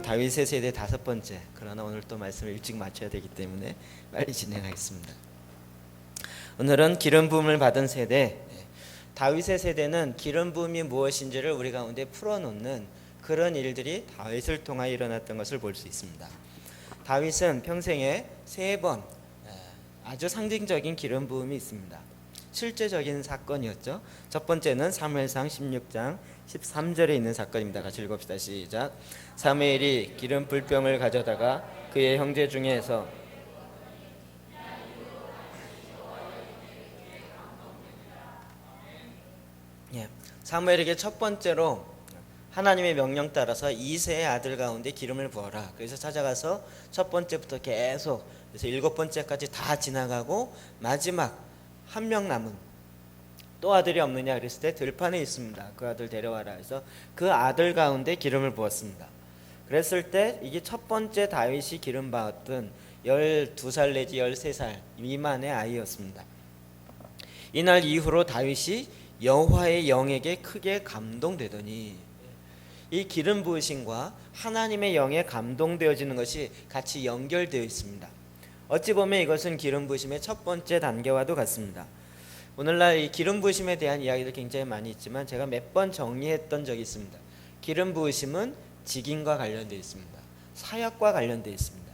다윗의 세대 5번째. 그러나 오늘 또 말씀을 일찍 마쳐야 되기 때문에 빨리 진행하겠습니다. 오늘은 기름 부음을 받은 세대. 다윗의 세대는 기름 부음이 무엇인지를 우리 가운데 풀어놓는 그런 일들이 다윗을 통하여 일어났던 것을 볼 수 있습니다. 다윗은 평생에 3번 아주 상징적인 기름 부음이 있습니다. 실제적인 사건이었죠. 첫 번째는 사무엘상 16장 13절에 있는 사건입니다. 같이 읽읍시다. 시작. 사무엘이 기름 불병을 가져다가 그의 형제 중에서 사무엘에게 첫 번째로 하나님의 명령 따라서 이세의 아들 가운데 기름을 부어라. 그래서 찾아가서 첫 번째부터 계속 그래서 7번째까지 다 지나가고 마지막 한 명 남은 또 아들이 없느냐 그랬을 때 들판에 있습니다. 그 아들 데려와라 해서 그 아들 가운데 기름을 부었습니다. 그랬을 때 이게 첫 번째 다윗이 기름 받았던 12살 내지 13살 미만의 아이였습니다. 이날 이후로 다윗이 여호와의 영에게 크게 감동되더니 이 기름 부으심과 하나님의 영에 감동되어지는 것이 같이 연결되어 있습니다. 어찌 보면 이것은 기름 부으심의 첫 번째 단계와도 같습니다. 오늘날 이 기름 부으심에 대한 이야기들 굉장히 많이 있지만 제가 몇 번 정리했던 적이 있습니다. 기름 부으심은 직임과 관련되어 있습니다. 사역과 관련되어 있습니다.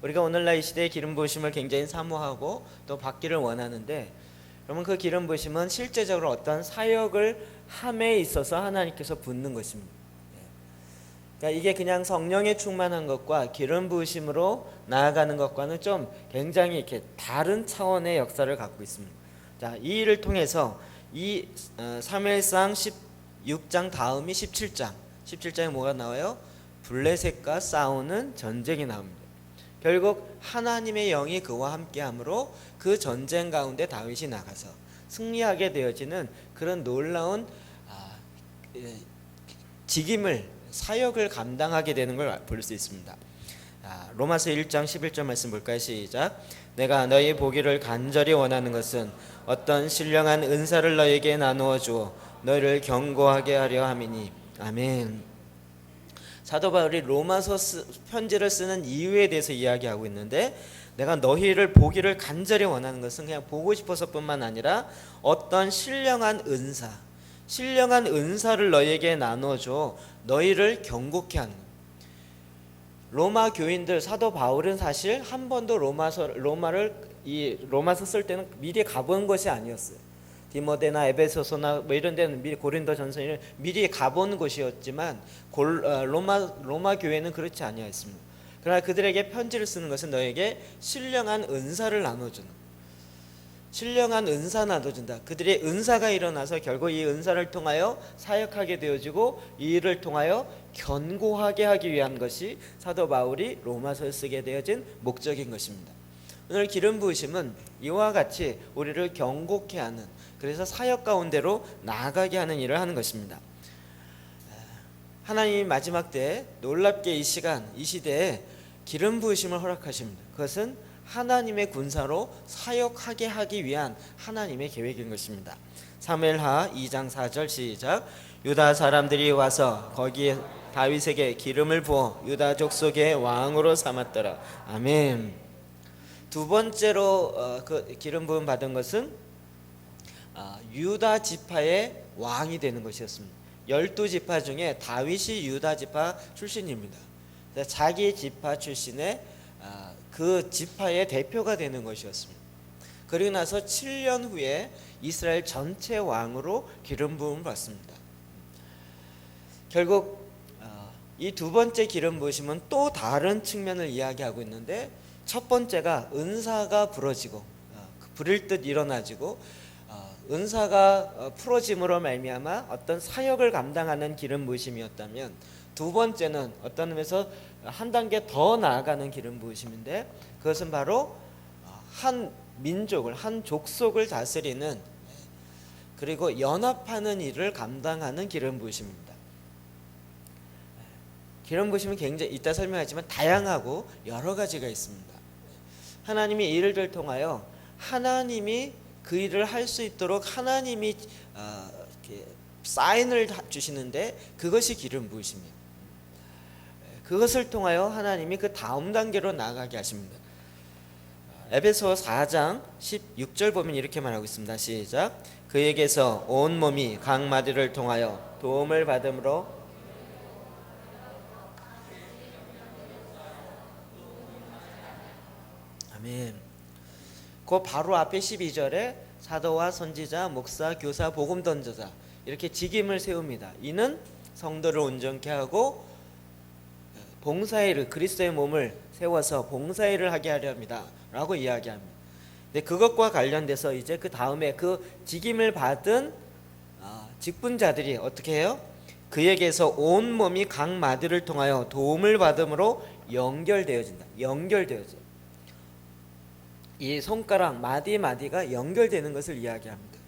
우리가 오늘날 이 시대에 기름 부으심을 굉장히 사모하고 또 받기를 원하는데 그러면 그 기름 부으심은 실제적으로 어떤 사역을 함에 있어서 하나님께서 붓는 것입니다. 그러니까 이게 그냥 성령에 충만한 것과 기름 부으심으로 나아가는 것과는 좀 굉장히 이렇게 다른 차원의 역사를 갖고 있습니다. 자, 이 일을 통해서 이 사무엘상 16장 다음이 17장. 17장에 뭐가 나와요? 블레셋과 싸우는 전쟁이 나옵니다. 결국 하나님의 영이 그와 함께함으로 그 전쟁 가운데 다윗이 나가서 승리하게 되어지는 그런 놀라운 직임을 사역을 감당하게 되는 걸 볼 수 있습니다. 로마서 1장 11절 말씀 볼까요? 시작. 내가 너희 보기를 간절히 원하는 것은 어떤 신령한 은사를 너에게 나누어 주어 너희를 견고하게 하려 함이니. 아멘. 사도 바울이 로마서 편지를 쓰는 이유에 대해서 이야기하고 있는데 내가 너희를 보기를 간절히 원하는 것은 그냥 보고 싶어서 뿐만 아니라 어떤 신령한 은사를 너희에게 나눠줘 너희를 견고케 하는. 로마 교인들 사도 바울은 사실 한 번도 로마서 쓸 때는 미리 가본 것이 아니었어요. 디모데나 에베소서나 뭐 이런 데는 미리 고린도전서는 미리 가본 곳이었지만 로마 교회는 그렇지 아니었습니다. 그러나 그들에게 편지를 쓰는 것은 너에게 신령한 은사를 나눠주는, 신령한 은사 나눠준다. 그들의 은사가 일어나서 결국 이 은사를 통하여 사역하게 되어지고 이 일을 통하여 견고하게 하기 위한 것이 사도 바울이 로마서를 쓰게 되어진 목적인 것입니다. 오늘 기름 부으심은 이와 같이 우리를 견고케 하는, 그래서 사역 가운데로 나아가게 하는 일을 하는 것입니다. 하나님이 마지막 때에 놀랍게 이 시대에 기름 부으심을 허락하십니다. 그것은 하나님의 군사로 사역하게 하기 위한 하나님의 계획인 것입니다. 사무엘하 2장 4절 시작. 유다 사람들이 와서 거기에 다윗에게 기름을 부어 유다 족속의 왕으로 삼았더라. 아멘. 두 번째로 그 기름 부음 받은 것은 유다 지파의 왕이 되는 것이었습니다. 12지파 중에 다윗이 유다 지파 출신입니다. 자기 지파 출신의 그 지파의 대표가 되는 것이었습니다. 그리고 나서 7년 후에 이스라엘 전체 왕으로 기름 부음을 받습니다. 결국 이 두 번째 기름 부으심은 또 다른 측면을 이야기하고 있는데 첫 번째가 은사가 부러지고 부릴 듯 일어나지고 은사가 풀어짐으로 말미암아 어떤 사역을 감당하는 기름 부으심이었다면 두 번째는 어떤 의미에서 한 단계 더 나아가는 기름 부으심인데 그것은 바로 한 민족을, 한 족속을 다스리는 그리고 연합하는 일을 감당하는 기름 부으심입니다. 기름 부으심은 굉장히 이따 설명하지만 다양하고 여러 가지가 있습니다. 하나님이 이 일을 통하여 하나님이 그 일을 할 수 있도록 하나님이 사인을 주시는데 그것이 기름 부으심이에요. 그것을 통하여 하나님이 그 다음 단계로 나아가게 하십니다. 에베소 4장 16절 보면 이렇게 말하고 있습니다. 시작. 그에게서 온 몸이 각 마디를 통하여 도움을 받음으로 아멘. 그 바로 앞에 12절에 사도와 선지자, 목사, 교사, 복음 던저자 이렇게 직임을 세웁니다. 이는 성도를 온전케 하고 봉사일을 그리스도의 몸을 세워서 봉사일을 하게 하려 합니다 라고 이야기합니다. 근데 그것과 관련돼서 이제 그 다음에 그 직임을 받은 직분자들이 어떻게 해요? 그에게서 온 몸이 각 마디를 통하여 도움을 받음으로 연결되어진다. 연결되어져. 이 손가락 마디마디가 연결되는 것을 이야기합니다.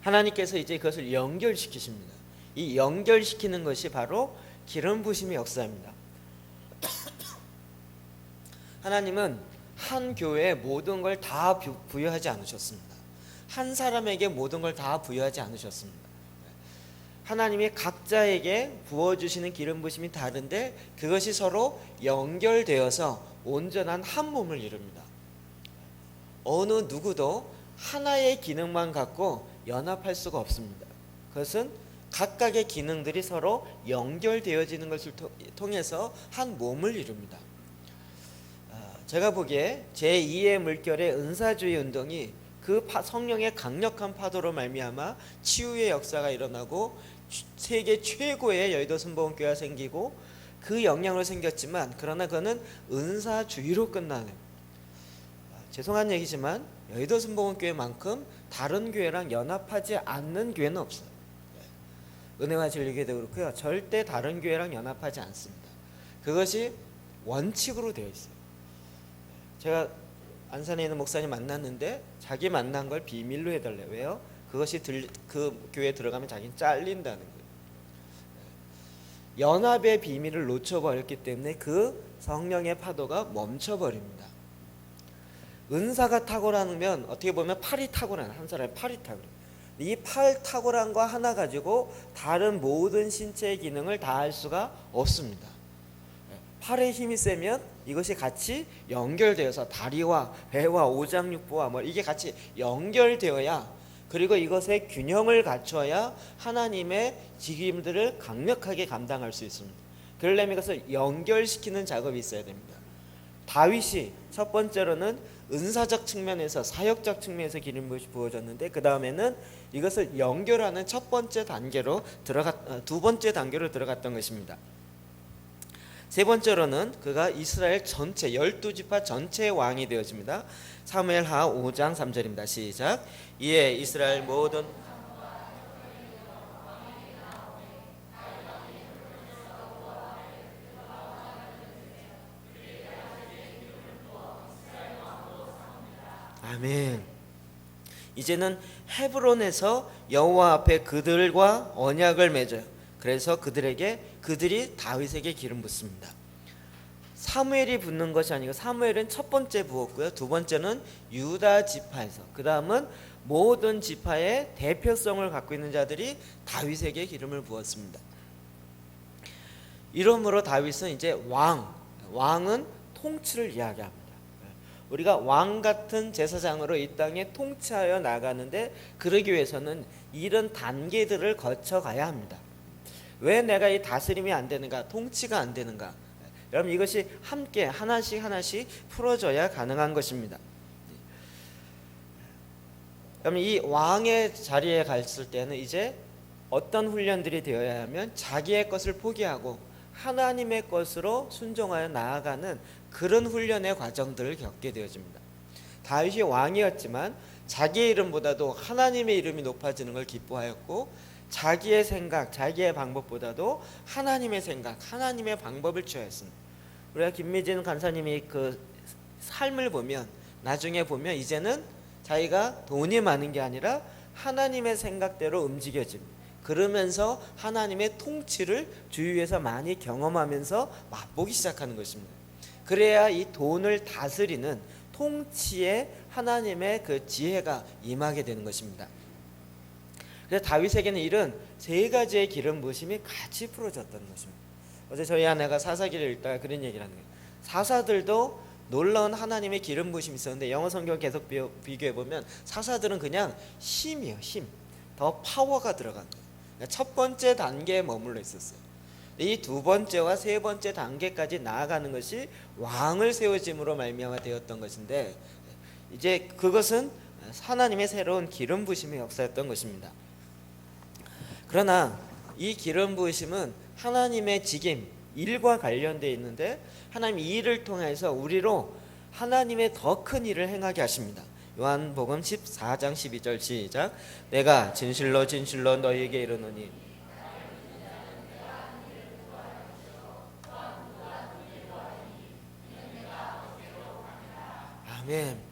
하나님께서 이제 그것을 연결시키십니다. 이 연결시키는 것이 바로 기름 부심의 역사입니다. 하나님은 한 교회에 모든 걸 다 부여하지 않으셨습니다. 한 사람에게 모든 걸 다 부여하지 않으셨습니다. 하나님이 각자에게 부어주시는 기름 부심이 다른데 그것이 서로 연결되어서 온전한 한 몸을 이룹니다. 어느 누구도 하나의 기능만 갖고 연합할 수가 없습니다. 그것은 각각의 기능들이 서로 연결되어지는 것을 통해서 한 몸을 이룹니다. 제가 보기에 제2의 물결의 은사주의 운동이 그 성령의 강력한 파도로 말미암아 치유의 역사가 일어나고 세계 최고의 여의도 순복음교회가 생기고 그 영향으로 생겼지만 그러나 그거는 은사주의로 끝나는 죄송한 얘기지만 여의도 순복음교회만큼 다른 교회랑 연합하지 않는 교회는 없어요. 은혜와 진리교회도 그렇고요. 절대 다른 교회랑 연합하지 않습니다. 그것이 원칙으로 되어 있어요. 제가 안산에 있는 목사님 만났는데 자기 만난 걸 비밀로 해달래요. 왜요? 그것이 그 교회에 들어가면 자기는 잘린다는 거예요. 연합의 비밀을 놓쳐버렸기 때문에 그 성령의 파도가 멈춰버립니다. 은사가 탁월하면 어떻게 보면 팔이 탁월한 한 사람의 팔이 탁월해. 이 팔 탁월함과 하나 가지고 다른 모든 신체의 기능을 다 할 수가 없습니다. 팔에 힘이 세면 이것이 같이 연결되어서 다리와 배와 오장육부와 이게 같이 연결되어야 그리고 이것의 균형을 갖춰야 하나님의 직임들을 강력하게 감당할 수 있습니다. 그러려면 이것을 연결시키는 작업이 있어야 됩니다. 다윗이 첫 번째로는 은사적 측면에서 사역적 측면에서 기름부이 부어졌는데 그 다음에는 이것을 연결하는 두 번째 단계로 들어갔던 것입니다. 세 번째로는 그가 이스라엘 전체 12지파 전체의 왕이 되어집니다. 사무엘하 5장 3절입니다. 시작. 이에 이스라엘 모든 아멘. 이제는 헤브론에서 여호와 앞에 그들과 언약을 맺어요. 그래서 그들이 다윗에게 기름 붓습니다. 사무엘이 붓는 것이 아니고 사무엘은 첫 번째 부었고요. 두 번째는 유다 지파에서 그 다음은 모든 지파의 대표성을 갖고 있는 자들이 다윗에게 기름을 부었습니다. 이러므로 다윗은 이제 왕은 통치를 이야기합니다. 우리가 왕 같은 제사장으로 이 땅에 통치하여 나가는데 그러기 위해서는 이런 단계들을 거쳐가야 합니다. 왜 내가 이 다스림이 안 되는가, 통치가 안 되는가? 여러분 이것이 함께 하나씩 풀어져야 가능한 것입니다. 여러분 이 왕의 자리에 갔을 때는 이제 어떤 훈련들이 되어야 하면 자기의 것을 포기하고 하나님의 것으로 순종하여 나아가는 그런 훈련의 과정들을 겪게 되어집니다. 다윗이 왕이었지만 자기의 이름보다도 하나님의 이름이 높아지는 걸 기뻐하였고 자기의 생각, 자기의 방법보다도 하나님의 생각, 하나님의 방법을 취하였습니다. 우리가 김미진 간사님이 그 삶을 보면 나중에 보면 이제는 자기가 돈이 많은 게 아니라 하나님의 생각대로 움직여집니다. 그러면서 하나님의 통치를 주위에서 많이 경험하면서 맛보기 시작하는 것입니다. 그래야 이 돈을 다스리는 통치에 하나님의 그 지혜가 임하게 되는 것입니다. 그래서 다윗에게는 이런 세 가지의 기름 부으심이 같이 풀어졌다는 것입니다. 어제 저희 아내가 사사기를 읽다가 그런 얘기를 하는 거예요. 사사들도 놀라운 하나님의 기름 부으심이 있었는데 영어 성경 계속 비교해 보면 사사들은 그냥 힘이에요. 힘. 더 파워가 들어간 거예요. 그러니까 첫 번째 단계에 머물러 있었어요. 이 두 번째와 세 번째 단계까지 나아가는 것이 왕을 세워짐으로 말미암아 되었던 것인데, 이제 그것은 하나님의 새로운 기름 부으심의 역사였던 것입니다. 그러나 이 기름 부으심은 하나님의 직임, 일과 관련되어 있는데 하나님 이 일을 통해서 우리로 하나님의 더 큰 일을 행하게 하십니다. 요한복음 14장 12절 시작. 내가 진실로 진실로 너희에게 이르노니 아멘.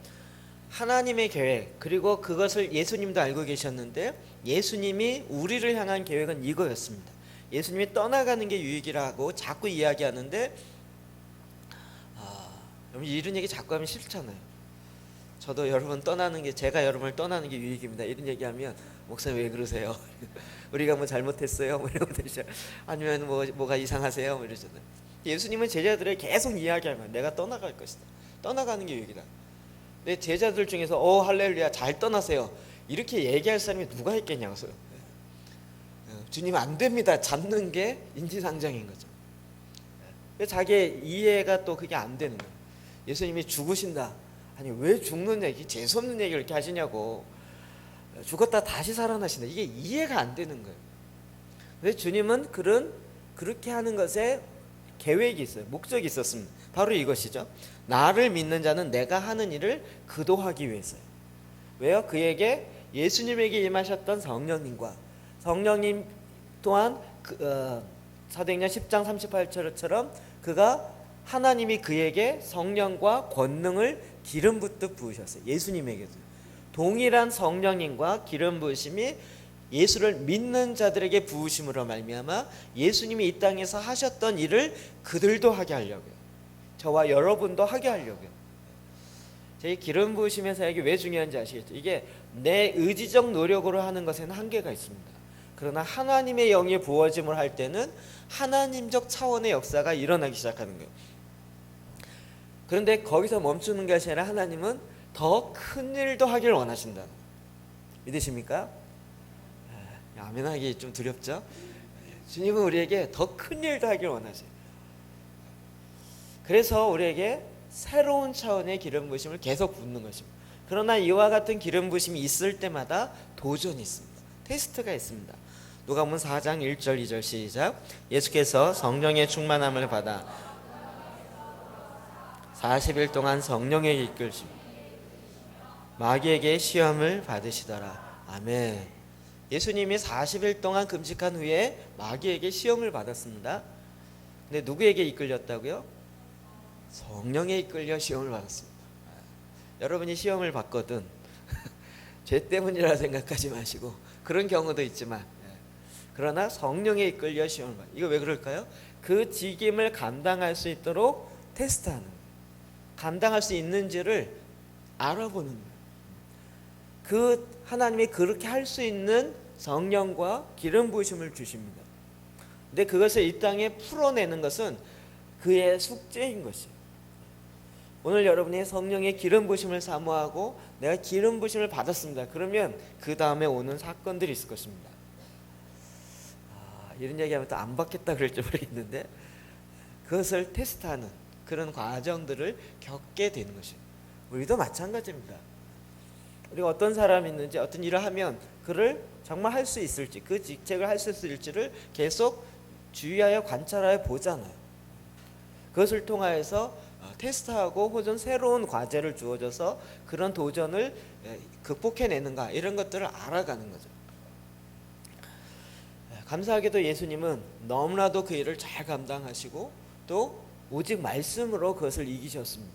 하나님의 계획, 그리고 그것을 예수님도 알고 계셨는데 예수님이 우리를 향한 계획은 이거였습니다. 예수님이 떠나가는 게 유익이라고 자꾸 이야기하는데 여러분 이런 얘기 자꾸 하면 싫잖아요. 저도 여러분 떠나는 게, 제가 여러분을 떠나는 게 유익입니다 이런 얘기하면 목사님 왜 그러세요? 우리가 뭐 잘못했어요? 뭐 이러고 되죠. 아니면 뭐가 이상하세요? 뭐 이러잖아요. 예수님은 제자들을 계속 이야기하면 내가 떠나갈 것이다. 떠나가는 게 유익이다. 내 제자들 중에서 할렐루야 잘 떠나세요 이렇게 얘기할 사람이 누가 있겠냐고요. 주님 안 됩니다 잡는 게 인지상정인 거죠. 자기의 이해가 또 그게 안 되는 거예요. 예수님이 죽으신다, 아니 왜 죽는 얘기, 재수없는 얘기를 이렇게 하시냐고, 죽었다 다시 살아나신다, 이게 이해가 안 되는 거예요. 근데 주님은 그렇게 하는 것에 계획이 있어요. 목적이 있었습니다. 바로 이것이죠. 나를 믿는 자는 내가 하는 일을 그도하기 위해서요. 왜요? 그에게 예수님에게 임하셨던 성령님 또한 사도행전 10장 38절처럼 그가 하나님이 그에게 성령과 권능을 기름 붓듯 부으셨어요. 예수님에게도 동일한 성령님과 기름 부으심이 예수를 믿는 자들에게 부으심으로 말미암아 예수님이 이 땅에서 하셨던 일을 그들도 하게 하려고요. 저와 여러분도 하게 하려고요. 제 기름 부으심의 사역이 왜 중요한지 아시겠죠? 이게 내 의지적 노력으로 하는 것에는 한계가 있습니다. 그러나 하나님의 영이 부어짐을 할 때는 하나님적 차원의 역사가 일어나기 시작하는 거예요. 그런데 거기서 멈추는 것이 아니라 하나님은 더 큰 일도 하기를 원하신다. 믿으십니까? 아멘하기 좀 두렵죠? 주님은 우리에게 더 큰 일도 하기를 원하세요. 그래서 우리에게 새로운 차원의 기름 부으심을 계속 붓는 것입니다. 그러나 이와 같은 기름 부으심이 있을 때마다 도전이 있습니다. 테스트가 있습니다. 누가복음 4장 1절 2절 시작. 예수께서 성령의 충만함을 받아 40일 동안 성령에게 이끌시며 마귀에게 시험을 받으시더라. 아멘. 예수님이 40일 동안 금식한 후에 마귀에게 시험을 받았습니다. 근데 누구에게 이끌렸다고요? 성령에 이끌려 시험을 받았습니다. 여러분이 시험을 받거든 죄 때문이라 생각하지 마시고, 그런 경우도 있지만 그러나 성령에 이끌려 시험을 받아요. 이거 왜 그럴까요? 그 직임을 감당할 수 있도록 테스트하는 거예요. 감당할 수 있는지를 알아보는 거예요. 그 하나님이 그렇게 할 수 있는 성령과 기름 부으심을 주십니다. 근데 그것을 이 땅에 풀어내는 것은 그의 숙제인 것이에요. 오늘 여러분이 성령의 기름 부으심을 사모하고 내가 기름 부으심을 받았습니다. 그러면 그 다음에 오는 사건들이 있을 것입니다. 이런 얘기하면 또 안 받겠다 그럴지 모르겠는데 그것을 테스트하는 그런 과정들을 겪게 되는 것입니다. 우리도 마찬가지입니다. 우리가 어떤 사람이 있는지, 어떤 일을 하면 그를 정말 할 수 있을지, 그 직책을 할 수 있을지를 계속 주의하여 관찰하여 보잖아요. 그것을 통하여서 테스트하고 혹은 새로운 과제를 주어져서 그런 도전을 극복해내는가, 이런 것들을 알아가는 거죠. 감사하게도 예수님은 너무나도 그 일을 잘 감당하시고 또 오직 말씀으로 그것을 이기셨습니다.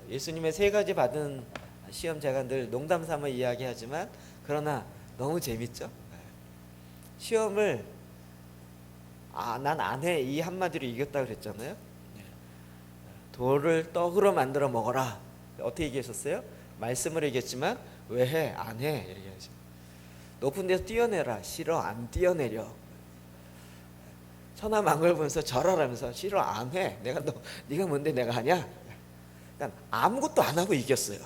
예수님의 세 가지 받은 시험, 제가 늘 농담 삼아 이야기하지만 그러나 너무 재밌죠? 시험을 난 안 해, 이 한마디로 이겼다 그랬잖아요. 돌을 떡으로 만들어 먹어라. 어떻게 이기셨어요? 말씀으로 이겼지만 왜 해? 안 해. 얘기하죠. 높은 데서 뛰어내라. 싫어, 안 뛰어내려. 천하 만걸 보면서 절하라면서 싫어 안 해. 네가 뭔데 내가 하냐? 그러니까 아무것도 안 하고 이겼어요.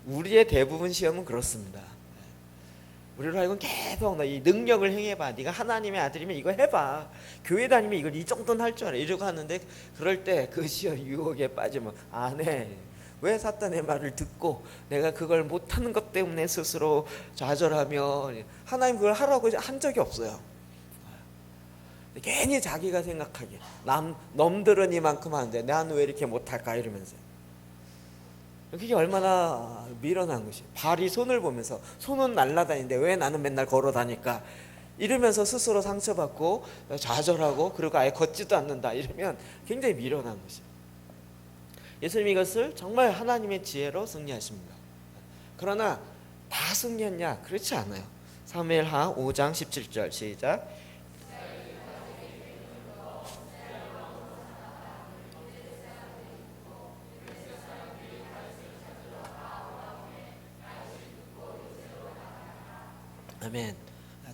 우리의 대부분 시험은 그렇습니다. 우리로 하여금 계속 이 능력을 행해봐. 네가 하나님의 아들이면 이거 해봐. 교회 다니면 이걸 이 정도는 할 줄 알아. 이러고 하는데 그럴 때 그 시험 유혹에 빠지면 안 해. 왜 사탄의 말을 듣고 내가 그걸 못하는 것 때문에 스스로 좌절하며 하나님 그걸 하라고 한 적이 없어요. 괜히 자기가 생각하기에 넘들은 이만큼 하는데 나는 왜 이렇게 못할까 이러면서 그게 얼마나 미련한 것이. 발이 손을 보면서 손은 날아다니는데 왜 나는 맨날 걸어 다닐까 이러면서 스스로 상처받고 좌절하고 그리고 아예 걷지도 않는다 이러면 굉장히 미련한 것이. 예수님이 이것을 정말 하나님의 지혜로 승리하십니다. 그러나 다 승리했냐? 그렇지 않아요. 사무엘하 5장 17절 시작. 아멘.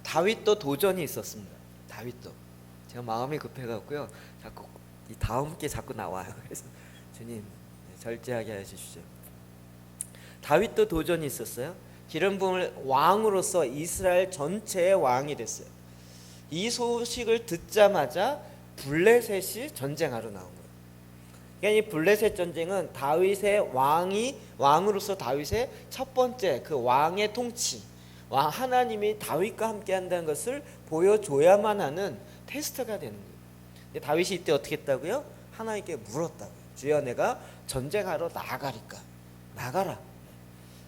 다윗도 도전이 있었습니다. 다윗도 제가 마음이 급해갖고요 자꾸 이 다음 게 자꾸 나와요. 그래서 주님 절제하게 해주십시오. 다윗도 도전이 있었어요. 기름 부음을 왕으로서 이스라엘 전체의 왕이 됐어요. 이 소식을 듣자마자 블레셋이 전쟁하러 나온 거예요. 그러니까 이 블레셋 전쟁은 다윗의 왕으로서 다윗의 첫 번째 그 왕의 통치, 하나님이 다윗과 함께 한다는 것을 보여줘야만 하는 테스트가 되는 거예요. 근데 다윗이 이때 어떻게 했다고요? 하나님께 물었다고요. 주여 내가 전쟁하러 나가리까? 나가라.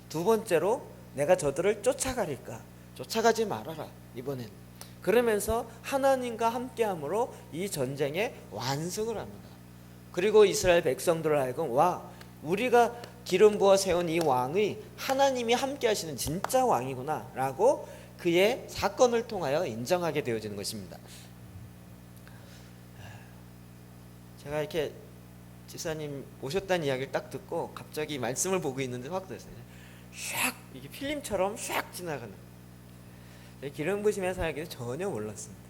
두 번째로 내가 저들을 쫓아가리까? 쫓아가지 말아라. 이번엔. 그러면서 하나님과 함께함으로 이 전쟁의 완승을 합니다. 그리고 이스라엘 백성들을 하여금 우리가 기름 부어 세운 이 왕이 하나님이 함께 하시는 진짜 왕이구나 라고 그의 사건을 통하여 인정하게 되어지는 것입니다. 제가 이렇게 집사님 오셨다는 이야기를 딱 듣고 갑자기 말씀을 보고 있는데 확 됐어요. 샥 이게 필름처럼 샥 지나가는. 기름 부심의 사역에는 전혀 몰랐습니다.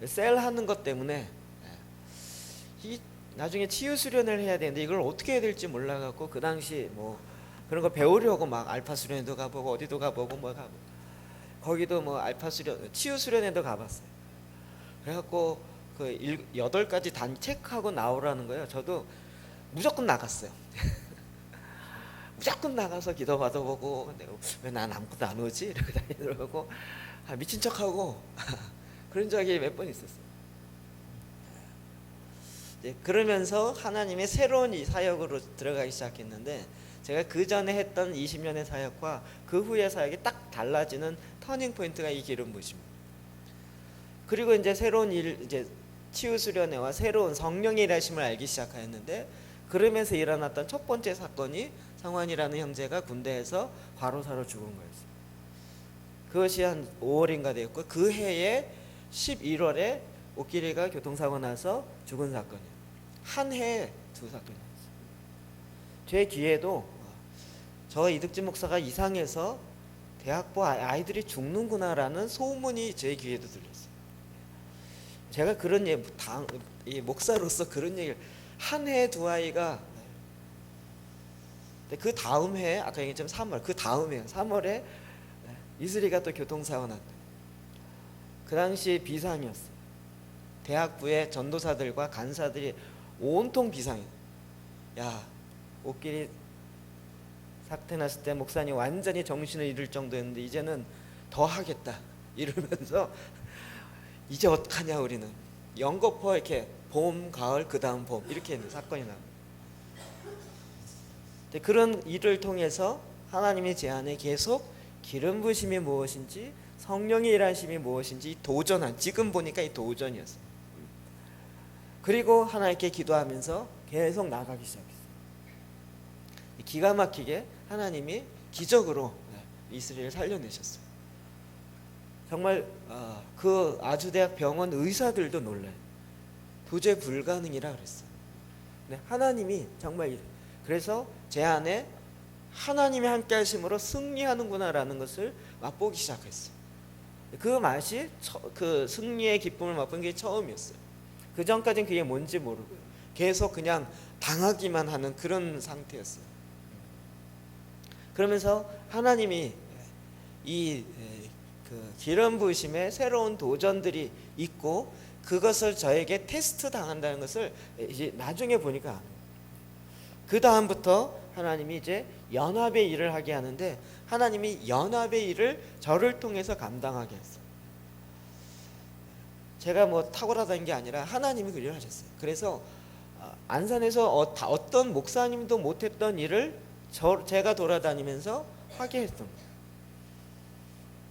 셀 하는 것 때문에 나중에 치유 수련을 해야 되는데 이걸 어떻게 해야 될지 몰라갖고 그 당시 뭐 그런 거 배우려고 막 알파 수련회도 가보고 어디도 가보고 뭐 가보고 거기도 뭐 알파 수련 치유 수련회도 가봤어요. 그래갖고 그 8가지 단 체크하고 나오라는 거예요. 저도 무조건 나갔어요. 무조건 나가서 기도 받아보고 왜 난 아무것도 안 오지? 이러고 다니더라고. 미친 척하고 그런 적이 몇 번 있었어요. 그러면서 하나님의 새로운 이 사역으로 들어가기 시작했는데 제가 그 전에 했던 20년의 사역과 그 후의 사역이 딱 달라지는 터닝 포인트가 이 기름 부심입니다. 그리고 이제 새로운 이제 치유 수련회와 새로운 성령의 일하심을 알기 시작하였는데 그러면서 일어났던 첫 번째 사건이 성환이라는 형제가 군대에서 과로사로 죽은 거였어요. 그것이 한 5월인가 되었고 그 해에 11월에 옷길이가 교통사고 나서 죽은 사건이에요. 한 해에 두 사건이었어요. 제 귀에도 저 이득진 목사가 이상해서 대학부 아이들이 죽는구나라는 소문이 제 귀에도 들렸어요. 제가 그런 목사로서 그런 얘기를 한 해에 두 아이가 그 다음 해에 아까 얘기했지만 3월 그 다음 해 3월에 이슬이가 또 교통사고 났다. 그 당시 비상이었어요. 대학부의 전도사들과 간사들이 온통 비상이에요. 야 옷길이 사태 났을 때 목사님 완전히 정신을 잃을 정도였는데 이제는 더 하겠다 이러면서 이제 어떡하냐 우리는 연거푸 이렇게 봄 가을 그 다음 봄 이렇게 있는 사건이 나옵니다. 그런 일을 통해서 하나님의 제안에 계속 기름 부심이 무엇인지 성령의 일하심이 무엇인지 지금 보니까 이 도전이었어요. 그리고 하나님께 기도하면서 계속 나가기 시작했어요. 기가 막히게 하나님이 기적으로 이스라엘을 살려내셨어요. 정말 그 아주대학 병원 의사들도 놀라요. 도저히 불가능이라 그랬어요. 네, 하나님이 정말 그래서 제 안에 하나님이 함께 하심으로 승리하는구나라는 것을 맛보기 시작했어요. 그 맛이 그 승리의 기쁨을 맛본 게 처음이었어요. 그 전까지는 그게 뭔지 모르고 계속 그냥 당하기만 하는 그런 상태였어요. 그러면서 하나님이 이 그 기름 부으심에 새로운 도전들이 있고 그것을 저에게 테스트 당한다는 것을 이제 나중에 보니까 그 다음부터 하나님이 이제 연합의 일을 하게 하는데 하나님이 연합의 일을 저를 통해서 감당하게 했어요. 제가 뭐 탁월하다는 게 아니라 하나님이 그 일을 하셨어요. 그래서 안산에서 어떤 목사님도 못했던 일을 제가 돌아다니면서 하게 했던 거예요.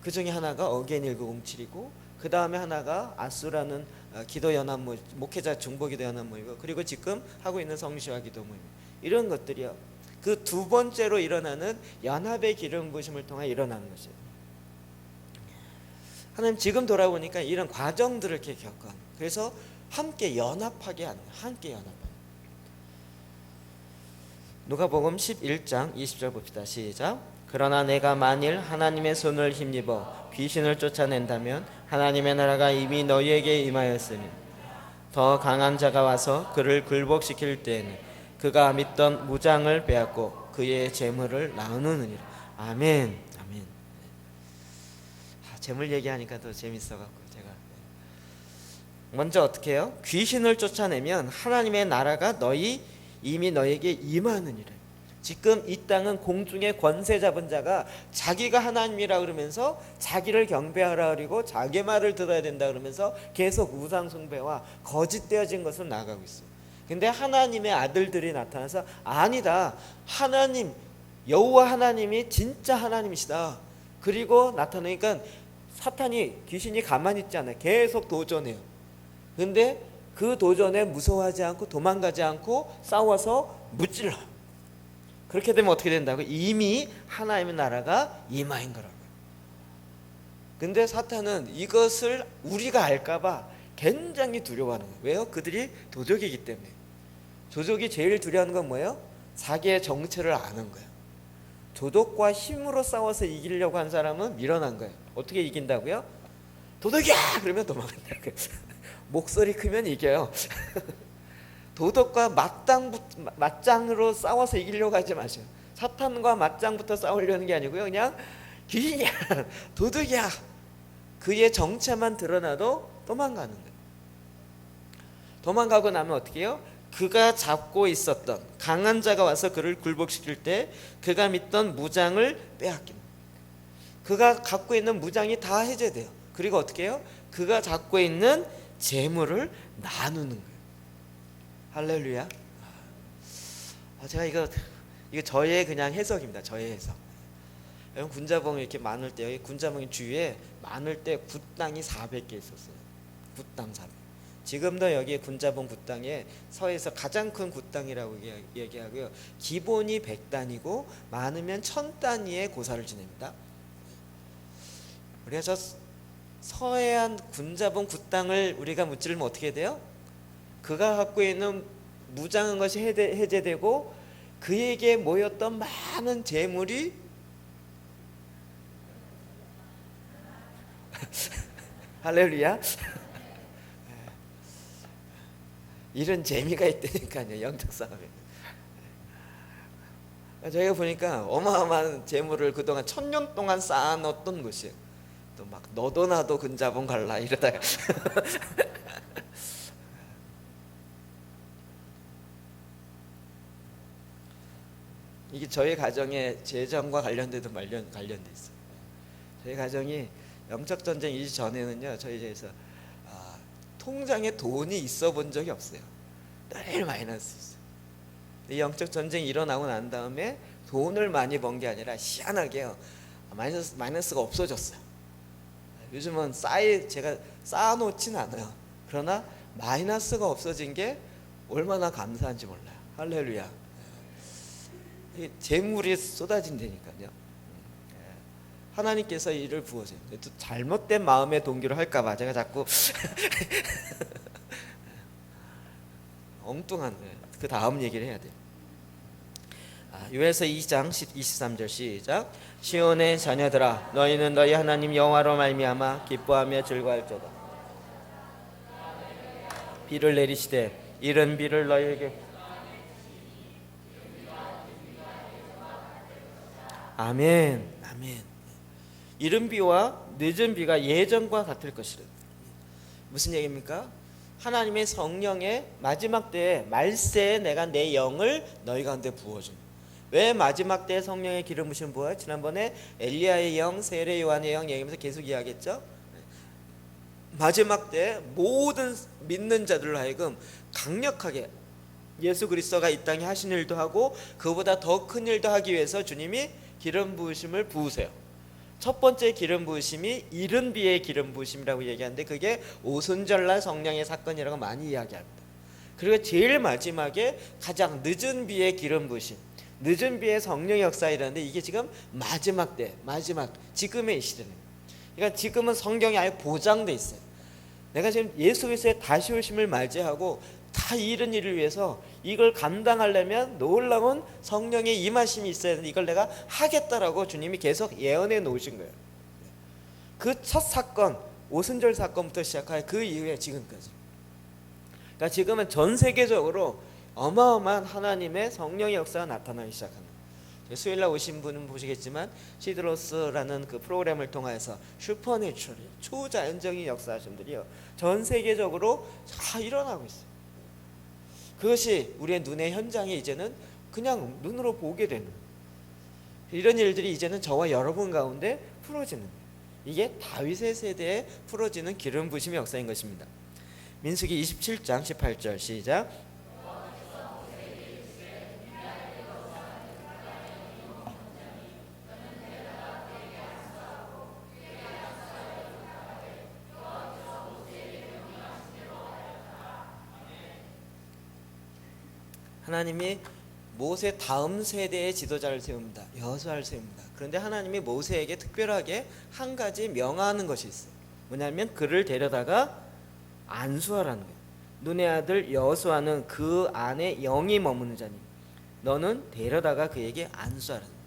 그 중에 하나가 어게인 1907이고 그 다음에 하나가 아수라는 기도연합 목회자 중보기도연합 모임이고 그리고 지금 하고 있는 성시화 기도 모임 이런 것들이요. 그 두 번째로 일어나는 연합의 기름 부으심을 통해 일어나는 것이에요. 하나님 지금 돌아보니까 이런 과정들을 이렇게 겪은 그래서 함께 연합하게 하는 함께 연합하는 누가복음 11장 20절 봅시다. 시작. 그러나 내가 만일 하나님의 손을 힘입어 귀신을 쫓아낸다면 하나님의 나라가 이미 너희에게 임하였으니 더 강한 자가 와서 그를 굴복시킬 때에는 그가 믿던 무장을 빼앗고 그의 재물을 나누느니라. 아멘. 아멘. 재물 얘기하니까 더 재밌어갖고 제가 먼저 어떻게 해요? 귀신을 쫓아내면 하나님의 나라가 이미 너에게 임하느니라. 지금 이 땅은 공중의 권세 잡은 자가 자기가 하나님이라 그러면서 자기를 경배하라 그러고 자기 말을 들어야 된다 그러면서 계속 우상 숭배와 거짓되어진 것을 나아가고 있어요. 근데 하나님의 아들들이 나타나서 아니다. 하나님 여호와 하나님이 진짜 하나님이시다. 그리고 나타나니까 사탄이 귀신이 가만히 있지 않아요. 계속 도전해요. 근데 그 도전에 무서워하지 않고 도망가지 않고 싸워서 무찔러. 그렇게 되면 어떻게 된다고? 이미 하나님의 나라가 임하인 거라고요. 근데 사탄은 이것을 우리가 알까봐 굉장히 두려워하는 거예요. 왜요? 그들이 도적이기 때문에. 도적이 제일 두려워하는 건 뭐예요? 자기의 정체를 아는 거예요. 도덕과 힘으로 싸워서 이기려고 한 사람은 밀어난 거예요. 어떻게 이긴다고요? 도덕이야! 그러면 도망간다고요. 목소리 크면 이겨요. 도덕과 맞짱으로 싸워서 이기려고 하지 마세요. 사탄과 맞짱부터 싸우려는 게 아니고요. 그냥 귀신이야, 도둑이야. 그의 정체만 드러나도 도망가는 거예요. 도망가고 나면 어떻게 해요? 그가 잡고 있었던 강한 자가 와서 그를 굴복시킬 때 그가 믿던 무장을 빼앗깁니다. 그가 갖고 있는 무장이 다 해제돼요. 그리고 어떻게 해요? 그가 갖고 있는 재물을 나누는 거예요. 할렐루야. 제가 이거 저의 그냥 해석입니다. 저의 해석. 여러분 군자봉이 이렇게 많을 때 여기 군자봉이 주위에 많을 때 굿당이 400개 있었어요. 굿당 400. 지금도 여기 군자봉 굿당에 서해에서 가장 큰 굿당이라고 얘기하고요. 기본이 100단이고 많으면 1000단위의 고사를 지냅니다. 우리가 저 서해안 군자봉 굿당을 우리가 무찌르면 어떻게 돼요? 그가 갖고 있는 무장한 것이 해제되고 그에게 모였던 많은 재물이 할렐루야. 이런 재미가 있다니까요. 영적 싸움에. 저희가 보니까 어마어마한 재물을 그동안 1000년 동안 쌓아놓았던 것이에요. 또 막 너도 나도 군자봉 갈라 이러다가 이게 저희 가정의 재정과 관련돼도 관련돼 있어요. 저희 가정이 영적 전쟁 이전에는요, 저희 집에서 통장에 돈이 있어 본 적이 없어요. 늘 마이너스 있어요. 근데 영적 전쟁이 일어나고 난 다음에 돈을 많이 번 게 아니라 희한하게요, 마이너스가 없어졌어요. 요즘은 제가 쌓아놓진 않아요. 그러나 마이너스가 없어진 게 얼마나 감사한지 몰라요. 할렐루야. 재물이 쏟아진다니까요. 하나님께서 이를 부어줘요. 또 잘못된 마음의 동기로 할까봐 제가 자꾸 엉뚱한 그 다음 얘기를 해야 돼요. 요에서 2장 23절 시작. 시온의 자녀들아 너희는 너희 하나님 여호와로 말미암아 기뻐하며 즐거워할지어다. 비를 내리시되 이른 비를 너희에게. 아멘. 아멘. 이른 비와 늦은 비가 예전과 같을 것이라. 무슨 얘기입니까? 하나님의 성령의 마지막 때에 말세에 내가 내 영을 너희 가운데 부어준다. 왜 마지막 때에 성령의 기름 부으심 부어요? 지난번에 엘리야의 영, 세례 요한의 영 얘기하면서 계속 이야기했죠. 마지막 때 모든 믿는 자들로 하여금 강력하게 예수 그리스도가 이 땅에 하신 일도 하고 그보다 더 큰 일도 하기 위해서 주님이 기름 부으심을 부으세요. 첫 번째 기름 부으심이 이른 비의 기름 부으심이라고 얘기하는데 그게 오순절날 성령의 사건이라고 많이 이야기합니다. 그리고 제일 마지막에 가장 늦은 비의 기름 부으심, 늦은 비의 성령의 역사이라는데 이게 지금 마지막 때, 마지막 지금의 시대는. 그러니까 지금은 성경이 아예 보장돼 있어요. 내가 지금 예수 그리스도의 다시 오심을 맞이하고 다 이른 일을 위해서 이걸 감당하려면 놀라운 성령의 임하심이 있어야 되는데 이걸 내가 하겠다라고 주님이 계속 예언해 놓으신 거예요. 그 첫 사건 오순절 사건부터 시작하여 그 이후에 지금까지. 그러니까 지금은 전 세계적으로 어마어마한 하나님의 성령의 역사가 나타나기 시작합니다. 수요일날 오신 분은 보시겠지만 시드로스라는 그 프로그램을 통해서 슈퍼내추럴 초자연적인 역사하심들이요 전 세계적으로 다 일어나고 있어요. 그것이 우리의 눈의 현장에 이제는 그냥 눈으로 보게 되는 이런 일들이 이제는 저와 여러분 가운데 풀어지는 거예요. 이게 다윗의 세대에 풀어지는 기름 부으심의 역사인 것입니다. 민수기 27장 18절 시작. 하나님이 모세 다음 세대의 지도자를 세웁니다. 여호수아를 세웁니다. 그런데 하나님이 모세에게 특별하게 한 가지 명하는 것이 있어요. 뭐냐면 그를 데려다가 안수하라는 거예요. 눈의 아들 여호수아는 그 안에 영이 머무는 자니 너는 데려다가 그에게 안수하라는 거예요.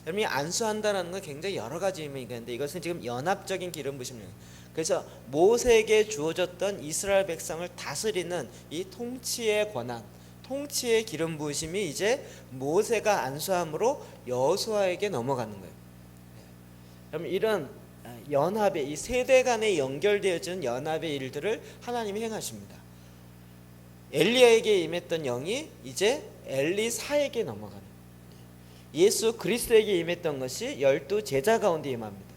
여러분이 안수한다는 건 굉장히 여러 가지 의미가 있는데 이것은 지금 연합적인 기름 부으심이에요. 그래서 모세에게 주어졌던 이스라엘 백성을 다스리는 이 통치의 권한, 통치의 기름 부으심이 이제 모세가 안수함으로 여호수아에게 넘어가는 거예요. 그럼 이런 연합의 이 세대 간에 연결되어진 연합의 일들을 하나님이 행하십니다. 엘리야에게 임했던 영이 이제 엘리사에게 넘어가는 거예요. 예수 그리스도에게 임했던 것이 12 제자 가운데 임합니다.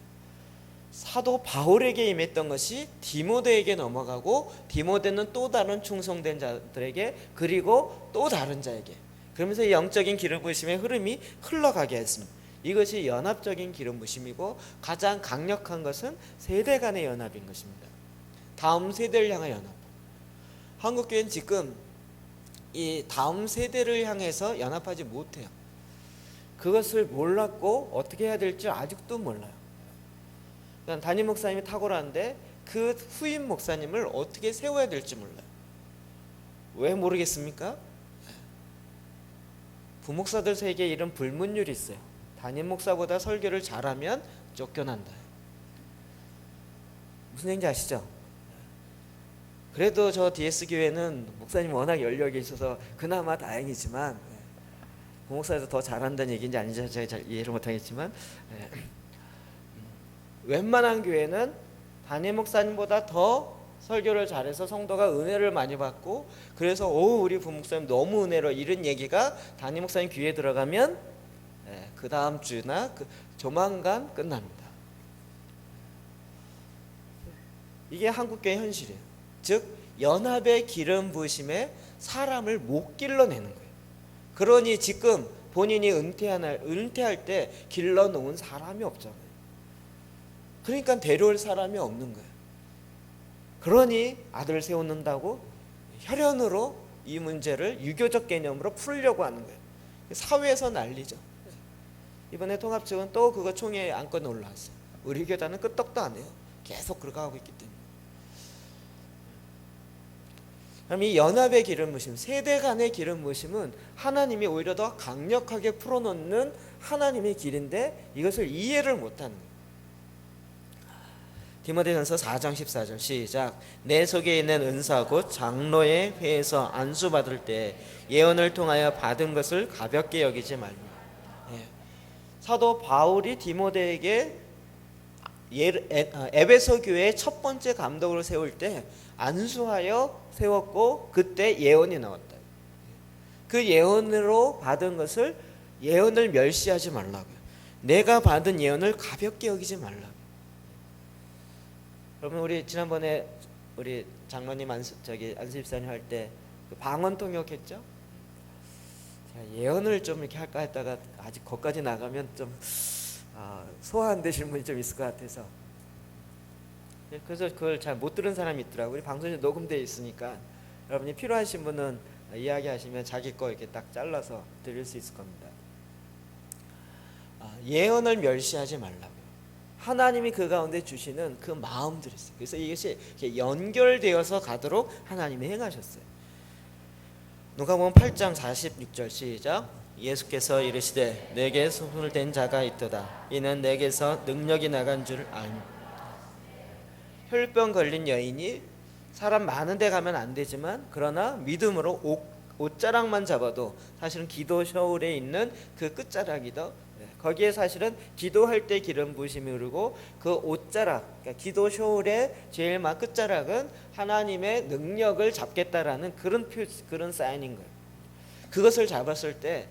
사도 바울에게 임했던 것이 디모데에게 넘어가고 디모데는 또 다른 충성된 자들에게 그리고 또 다른 자에게 그러면서 이 영적인 기름 부으심의 흐름이 흘러가게 했습니다. 이것이 연합적인 기름 부으심이고 가장 강력한 것은 세대 간의 연합인 것입니다. 다음 세대를 향한 연합. 한국교회는 지금 이 다음 세대를 향해서 연합하지 못해요. 그것을 몰랐고 어떻게 해야 될지 아직도 몰라요. 담임 목사님이 탁월한데 그 후임 목사님을 어떻게 세워야 될지 몰라요. 왜 모르겠습니까? 부목사들 세계에 이런 불문율이 있어요. 담임 목사보다 설교를 잘하면 쫓겨난다. 무슨 얘기인지 아시죠? 그래도 저 DS 교회는 목사님 워낙 연력이 있어서 그나마 다행이지만 부목사에서 더 잘한다는 얘기인지 아닌지 제가 잘 이해를 못하겠지만 웬만한 교회는 담임 목사님보다 더 설교를 잘해서 성도가 은혜를 많이 받고 그래서 우리 부목사님 너무 은혜로 이런 얘기가 담임 목사님 귀에 들어가면 그 다음 주나 조만간 끝납니다. 이게 한국교회 현실이에요. 즉 연합의 기름 부으심에 사람을 못 길러내는 거예요. 그러니 지금 본인이 은퇴할 때 길러놓은 사람이 없잖아요. 그러니까 데려올 사람이 없는 거예요. 그러니 아들 세우는다고 혈연으로 이 문제를 유교적 개념으로 풀려고 하는 거예요. 사회에서 난리죠. 이번에 통합 측은 또 그거 총회에 안건 올라왔어요. 우리 교단은 끄떡도 안 해요. 계속 그렇게 하고 있기 때문에. 그럼 이 연합의 기름 부심, 세대 간의 기름 부심은 하나님이 오히려 더 강력하게 풀어놓는 하나님의 길인데 이것을 이해를 못하는 거예요. 디모데전서 4장 14절 시작. 내 속에 있는 은사 곧 장로의 회에서 안수 받을 때 예언을 통하여 받은 것을 가볍게 여기지 말며. 예. 사도 바울이 디모데에게 에베소 교회의 첫 번째 감독으로 세울 때 안수하여 세웠고 그때 예언이 나왔다. 그 예언으로 받은 것을 예언을 멸시하지 말라고요. 내가 받은 예언을 가볍게 여기지 말라고요. 여러분 우리 지난번에 우리 장로님 안수집사님 할 때 그 방언 통역했죠? 제가 예언을 좀 이렇게 할까 했다가 아직 거기까지 나가면 좀 소화 안 되시는 분이 좀 있을 것 같아서 그래서 그걸 잘 못 들은 사람이 있더라고요. 우리 방송이 녹음되어 있으니까 여러분이 필요하신 분은 이야기하시면 자기 거 이렇게 딱 잘라서 드릴 수 있을 겁니다. 예언을 멸시하지 말라고요. 하나님이 그 가운데 주시는 그 마음들이 있어요. 그래서 이것이 연결되어서 가도록 하나님이 행하셨어요. 누가복음 8장 46절 시작. 예수께서 이르시되 내게 손을 댄 자가 있도다. 이는 내게서 능력이 나간 줄 아니. 혈병 걸린 여인이 사람 많은 데 가면 안 되지만 그러나 믿음으로 옷자락만 잡아도 사실은 기도 셔울에 있는 그 끝자락이더 거기에 사실은 기도할 때 기름 부으심이 흐르고 그 옷자락, 그러니까 기도 셔울의 제일 끝자락은 하나님의 능력을 잡겠다라는 그런 사인인 거예요. 그것을 잡았을 때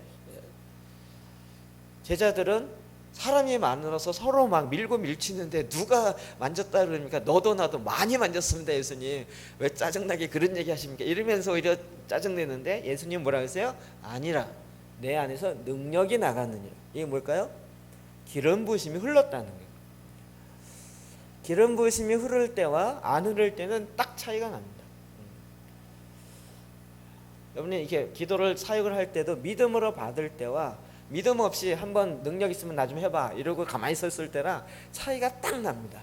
제자들은 사람이 많아서 서로 막 밀고 밀치는데 누가 만졌다 그러니까 너도 나도 많이 만졌습니다. 예수님 왜 짜증나게 그런 얘기 하십니까? 이러면서 오히려 짜증내는데 예수님 뭐라 그러세요? 아니라 내 안에서 능력이 나갔느니라. 이게 뭘까요? 기름 부으심이 흘렀다는 거예요. 기름 부으심이 흐를 때와 안 흐를 때는 딱 차이가 납니다. 여러분이 이렇게 기도를 사역을 할 때도 믿음으로 받을 때와 믿음 없이 한번 능력 있으면 나 좀 해봐 이러고 가만히 섰을 때랑 차이가 딱 납니다.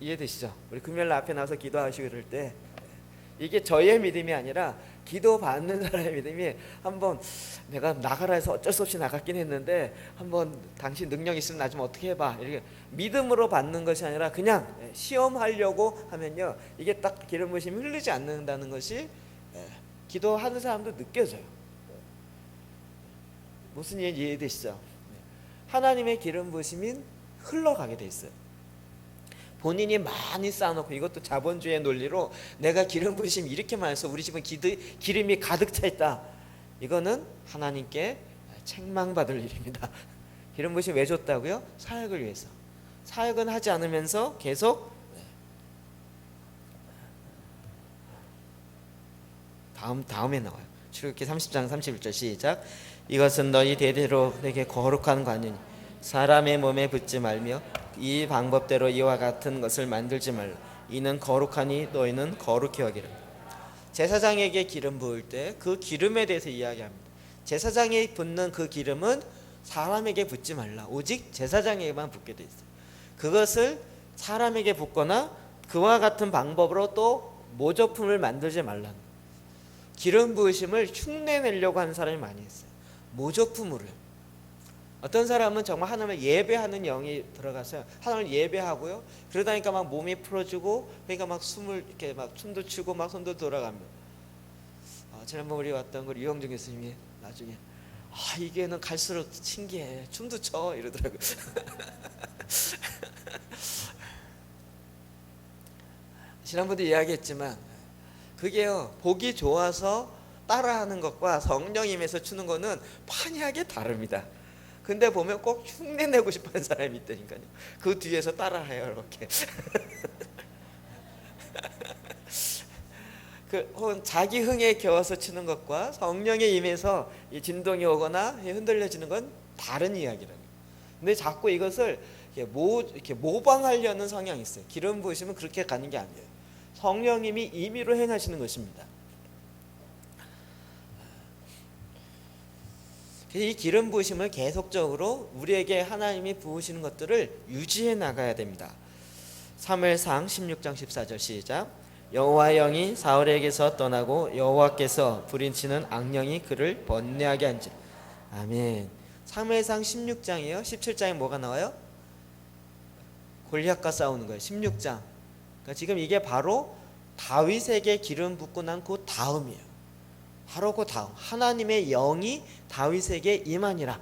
이해되시죠? 우리 금요일 앞에 나와서 기도하시고 그럴 때 이게 저의 믿음이 아니라 기도 받는 사람의 믿음이 한번 내가 나가라 해서 어쩔 수 없이 나갔긴 했는데 한번 당신 능력 있으면 나 좀 어떻게 해봐 이렇게 믿음으로 받는 것이 아니라 그냥 시험하려고 하면요 이게 딱 기름 부으심이 흐르지 않는다는 것이 기도하는 사람도 느껴져요. 무슨 얘기 이해되시죠? 하나님의 기름 부으심이 흘러가게 돼 있어요. 본인이 많이 쌓아놓고 이것도 자본주의 논리로 내가 기름 부으심이 이렇게 많아서 우리 집은 기름이 가득 차 있다. 이거는 하나님께 책망받을 일입니다. 기름 부으심 왜 줬다고요? 사역을 위해서. 사역은 하지 않으면서 계속 다음에 나와요. 출애굽기 30장 31절 시작. 이것은 너희 대대로 내게 거룩한 관이니 사람의 몸에 붙지 말며 이 방법대로 이와 같은 것을 만들지 말라. 이는 거룩하니 너희는 거룩히 여기라. 제사장에게 기름 부을 때 그 기름에 대해서 이야기합니다. 제사장에 붓는 그 기름은 사람에게 붓지 말라. 오직 제사장에게만 붓게 돼 있어요. 그것을 사람에게 붓거나 그와 같은 방법으로 또 모조품을 만들지 말라는 거예요. 기름 부으심을 흉내내려고 하는 사람이 많이 있어요. 모조품으로요. 어떤 사람은 정말 하나님을 예배하는 영이 들어가서 하나님을 예배하고요. 그러다니까 막 몸이 풀어지고 그러니까 막 숨을 이렇게 막 춤도 추고 막 손도 돌아가며. 지난번 우리 왔던 그 유영중 교수님이 나중에 이게는 갈수록 신기해. 춤도 춰 이러더라고요. 지난번도 이야기했지만 그게요 보기 좋아서 따라하는 것과 성령임에서 추는 거는 판이하게 다릅니다. 근데 보면 꼭 흉내내고 싶어하는 사람이 있다니까요. 그 뒤에서 따라해요 이렇게. 혹은 자기 흥에 겨워서 추는 것과 성령의 임에서 이 진동이 오거나 흔들려지는 건 다른 이야기라는 거예요. 근데 자꾸 이것을 이렇게 모방하려는 성향이 있어요. 기름 부으시면 그렇게 가는 게 아니에요. 성령님이 임의로 행하시는 것입니다. 이 기름 부으심을 계속적으로 우리에게 하나님이 부으시는 것들을 유지해 나가야 됩니다. 사무엘상 16장 14절 시작. 여호와의 영이 사울에게서 떠나고 여호와께서 부린치는 악령이 그를 번뇌하게 한지라. 아멘. 사무엘상 16장이에요. 17장에 뭐가 나와요? 골리앗과 싸우는 거예요. 16장. 그러니까 지금 이게 바로 다윗에게 기름 붓고 난 그 다음이에요. 바로 그 다음. 하나님의 영이 다윗에게 임하니라.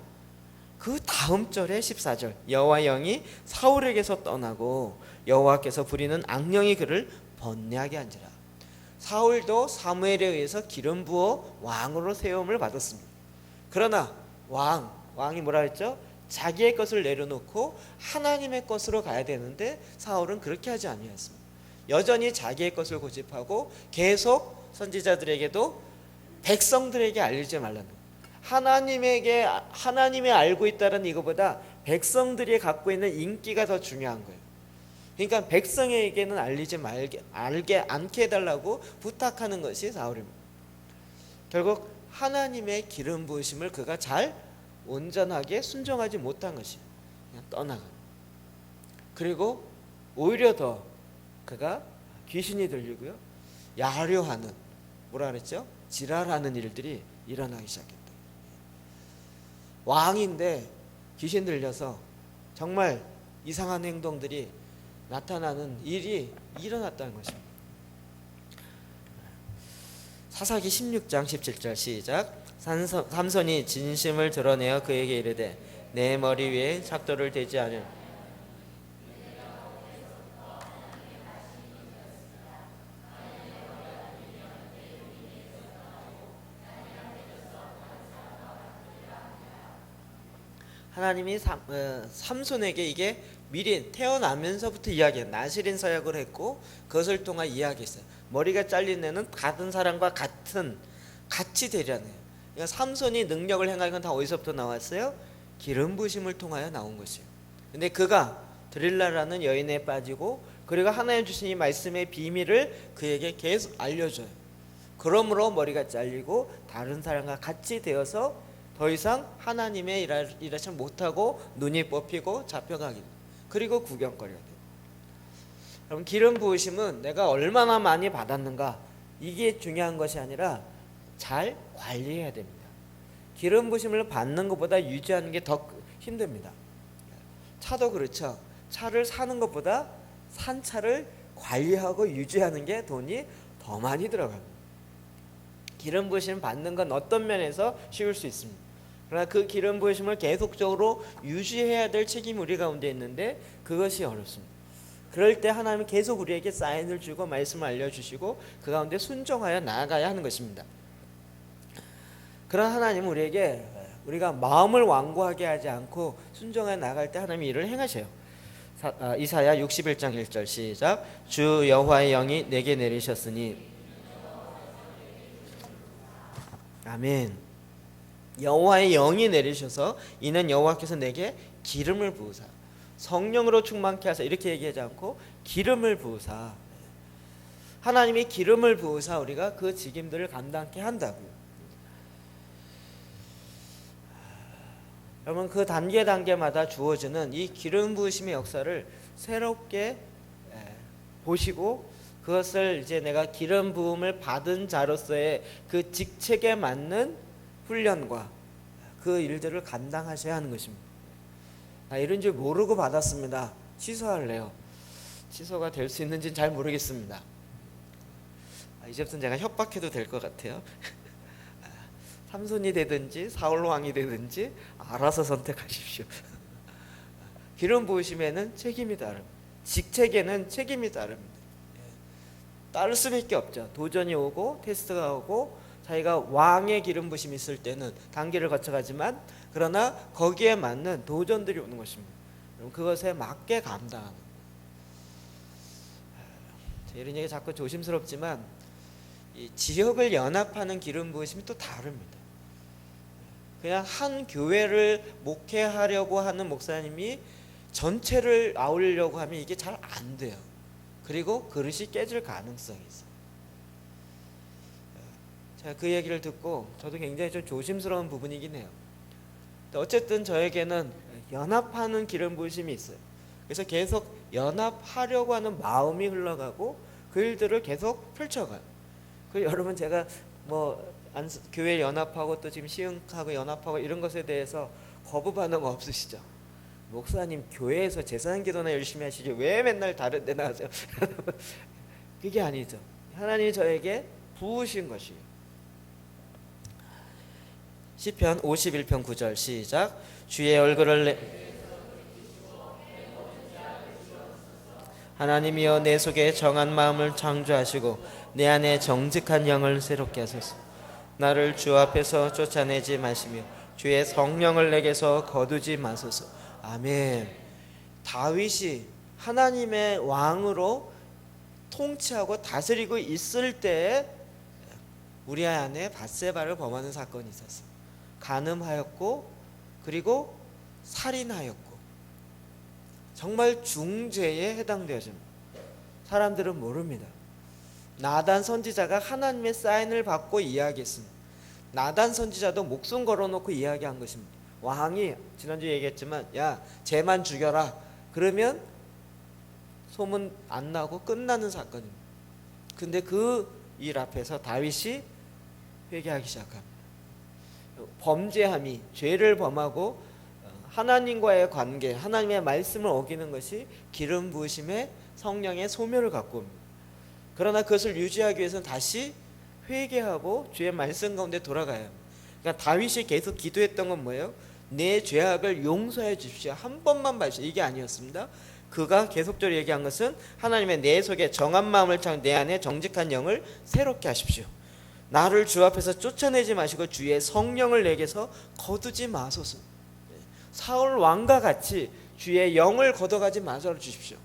그 다음 절에 14절. 여호와의 영이 사울에게서 떠나고 여호와께서 부리는 악령이 그를 번뇌하게 한지라. 사울도 사무엘에 의해서 기름 부어 왕으로 세움을 받았습니다. 그러나 왕이 뭐라 했죠? 자기의 것을 내려놓고 하나님의 것으로 가야 되는데 사울은 그렇게 하지 아니했습니다. 여전히 자기의 것을 고집하고 계속 선지자들에게도 백성들에게 알리지 말라는 거예요. 하나님이 알고 있다는 이거보다 백성들이 갖고 있는 인기가 더 중요한 거예요. 그러니까 백성에게는 알게 않게 해달라고 부탁하는 것이 사울입니다. 결국 하나님의 기름 부으심을 그가 잘 온전하게 순종하지 못한 것이 그냥 떠나가. 그리고 오히려 더 그가 귀신이 들리고요, 야려하는, 뭐라 그랬죠? 지랄하는 일들이 일어나기 시작했다. 왕인데 귀신 들려서 정말 이상한 행동들이 나타나는 일이 일어났다는 것입니다. 사사기 16장 17절 시작. 삼손이 진심을 드러내어 그에게 이르되 내 머리 위에 삭도를 대지 않을 하나님이 삼손에게 이게 미리 태어나면서부터 이야기해요. 나실인 사역을 했고 그것을 통해 이야기했어요. 머리가 잘린 애는 다른 사람과 같이 되려네요. 그러니까 삼손이 능력을 행한 건 다 어디서부터 나왔어요? 기름 부심을 통하여 나온 것이에요. 근데 그가 드릴라라는 여인에 빠지고 그리고 하나님 주신 이 말씀의 비밀을 그에게 계속 알려줘요. 그러므로 머리가 잘리고 다른 사람과 같이 되어서 더 이상 하나님의 일하지 못하고 눈이 뽑히고 잡혀가게 돼요. 그리고 구경거리가 돼요. 여러분, 기름 부으심은 내가 얼마나 많이 받았는가 이게 중요한 것이 아니라 잘 관리해야 됩니다. 기름 부으심을 받는 것보다 유지하는 게 더 힘듭니다. 차도 그렇죠. 차를 사는 것보다 산 차를 관리하고 유지하는 게 돈이 더 많이 들어갑니다. 기름 부으심 받는 건 어떤 면에서 쉬울 수 있습니다. 그러나 그 기름 부으심을 계속적으로 유지해야 될 책임이 우리 가운데 있는데 그것이 어렵습니다. 그럴 때 하나님은 계속 우리에게 사인을 주고 말씀을 알려주시고 그 가운데 순종하여 나아가야 하는 것입니다. 그런 하나님은 우리가 마음을 완고하게 하지 않고 순종하여 나아갈 때 하나님이 일을 행하셔요. 이사야 61장 1절 시작. 주 여호와의 영이 내게 내리셨으니. 아멘. 여호와의 영이 내리셔서 이는 여호와께서 내게 기름을 부으사, 성령으로 충만케 하사, 이렇게 얘기하지 않고 기름을 부으사, 하나님이 기름을 부으사 우리가 그 직임들을 감당케 한다고요. 여러분, 그 단계마다 주어지는 이 기름 부으심의 역사를 새롭게 보시고 그것을 이제 내가 기름 부음을 받은 자로서의 그 직책에 맞는 훈련과 그 일들을 감당하셔야 하는 것입니다. 이런 줄 모르고 받았습니다. 취소할래요. 취소가 될 수 있는지는 잘 모르겠습니다. 이제부터는 제가 협박해도 될 것 같아요. 삼손이 되든지 사울왕이 되든지 알아서 선택하십시오. 기름 부으심에는 책임이 다릅니다. 직책에는 책임이 다릅니다. 따를 수밖에 없죠. 도전이 오고 테스트가 오고 자기가 왕의 기름 부심이 있을 때는 단계를 거쳐가지만 그러나 거기에 맞는 도전들이 오는 것입니다. 그것에 맞게 감당하는. 이런 얘기 자꾸 조심스럽지만 이 지역을 연합하는 기름 부으심이 또 다릅니다. 그냥 한 교회를 목회하려고 하는 목사님이 전체를 아우르려고 하면 이게 잘 안 돼요. 그리고 그릇이 깨질 가능성이 있어요. 제가 그 얘기를 듣고 저도 굉장히 좀 조심스러운 부분이긴 해요. 어쨌든 저에게는 연합하는 기름 부으심이 있어요. 그래서 계속 연합하려고 하는 마음이 흘러가고 그 일들을 계속 펼쳐가요. 그 여러분 제가 교회 연합하고 또 지금 시흥하고 연합하고 이런 것에 대해서 거부 반응 없으시죠? 목사님 교회에서 제사기도나 열심히 하시지 왜 맨날 다른 데 나가세요? 그게 아니죠. 하나님이 저에게 부으신 것이에요. 시편 51편 9절 시작. 주의 얼굴을 하나님이여 내 속에 정한 마음을 창조하시고 내 안에 정직한 영을 새롭게 하소서. 나를 주 앞에서 쫓아내지 마시며 주의 성령을 내게서 거두지 마소서. 아멘. 다윗이 하나님의 왕으로 통치하고 다스리고 있을 때에 우리아 안에 밧세바를 범하는 사건이 있었어요. 간음하였고 그리고 살인하였고 정말 중죄에 해당되어집니다. 사람들은 모릅니다. 나단 선지자가 하나님의 사인을 받고 이야기했습니다. 나단 선지자도 목숨 걸어놓고 이야기한 것입니다. 왕이 지난주에 얘기했지만 야 쟤만 죽여라 그러면 소문 안 나고 끝나는 사건입니다. 근데 그 일 앞에서 다윗이 회개하기 시작합니다. 범죄함이 죄를 범하고 하나님과의 관계, 하나님의 말씀을 어기는 것이 기름 부으심의 성령의 소멸을 갖고 옵니다. 그러나 그것을 유지하기 위해서는 다시 회개하고 주의 말씀 가운데 돌아가야 합니다. 그러니까 다윗이 계속 기도했던 건 뭐예요? 내 죄악을 용서해 주십시오. 한 번만 봐주십시오. 이게 아니었습니다. 그가 계속적으로 얘기한 것은 하나님의 내 속에 정한 마음을 창 내 안에 정직한 영을 새롭게 하십시오. 나를 주 앞에서 쫓아내지 마시고 주의 성령을 내게서 거두지 마소서. 사울 왕과 같이 주의 영을 걷어가지 마소서 주십시오.